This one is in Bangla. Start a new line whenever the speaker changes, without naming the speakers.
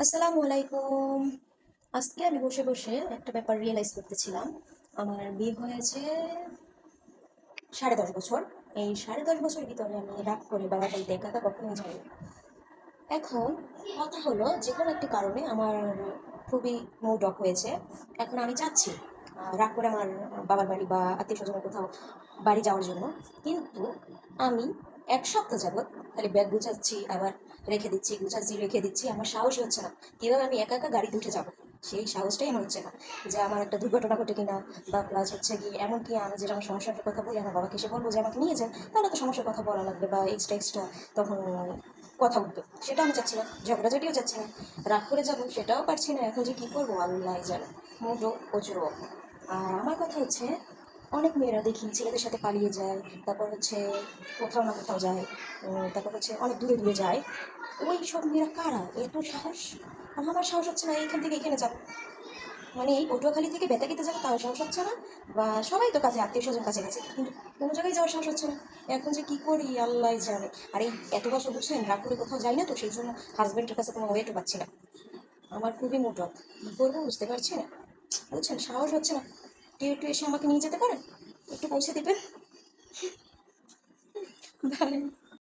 আসসালামু আলাইকুম। আজকে আমি বসে বসে একটা ব্যাপার রিয়েলাইজ করতেছিলাম। আমার বিয়ে হয়েছে 10.5 বছর। এই 10.5 বছর ভিতরে আমি রাগ করে বাবার বাড়িতে একা একা কখনোই যাইনি। এখন কথা হলো, যে কোনো একটি কারণে আমার খুবই মুড অফ হয়েছে। এখন আমি চাচ্ছি রাগ করে আমার বাবার বাড়ি বা আত্মীয় স্বজনের কোথাও বাড়ি যাওয়ার জন্য। কিন্তু আমি 1 সপ্তাহ যাবৎ খালি ব্যাগ গুছাচ্ছি, আবার রেখে দিচ্ছি, গুছাচ্ছি, রেখে দিচ্ছি। আমার সাহসই হচ্ছে না কীভাবে আমি একা একা গাড়িতে উঠে যাব। সেই সাহসটাই আমার হচ্ছে না, যে আমার একটা দুর্ঘটনা ঘটে কিনা, বা প্লাস হচ্ছে কি এমনকি আমি যেটা আমার সমস্যাটার কথা বলি আমার বাবাকে এসে বলবো যে আমাকে নিয়ে যান, তাহলে তো সমস্যার কথা বলা লাগবে বা এক্সট্রা এক্সট্রা তখন কথা উঠবে। সেটা আমি চাচ্ছি না, ঝগড়াঝাটিও চাচ্ছি না, রাগ করে যাবো সেটাও পারছি না। এখন যে কী করবো আল্লাহ জানে, মুডও প্রচুর off। আর আমার কথা হচ্ছে, অনেক মেয়েরা দেখি ছেলেদের সাথে পালিয়ে যায়, তারপর হচ্ছে কোথাও না কোথাও যায়, তারপর হচ্ছে অনেক দূরে দূরে যায়। ওই সব মেয়েরা কারা, এত সাহস? আর আমার সাহস হচ্ছে না এইখান থেকে এখানে যাবো, মানে এই পটুয়াখালী থেকে বেতাগিতে যাবো তাও সাহস হচ্ছে না। বা সবাই তো কাছে, আত্মীয় স্বজন কাছে গেছে, কিন্তু কোনো জায়গায় যাওয়ার সাহস হচ্ছে না। এখন যে কি করি আল্লাহ জানে। আর এই এত বছর বুঝছেন রাগ করে কোথাও যাই না, তো সেই জন্য হাজব্যান্ডের কাছে কোনো ওয়েটও পাচ্ছি না। আমার খুবই মোটক, কী করবো বুঝতে পারছি না, বুঝছেন, সাহস হচ্ছে না। কেউ একটু এসে আমাকে নিয়ে যেতে পারেন, একটু পৌঁছে দেবেন? ভাই।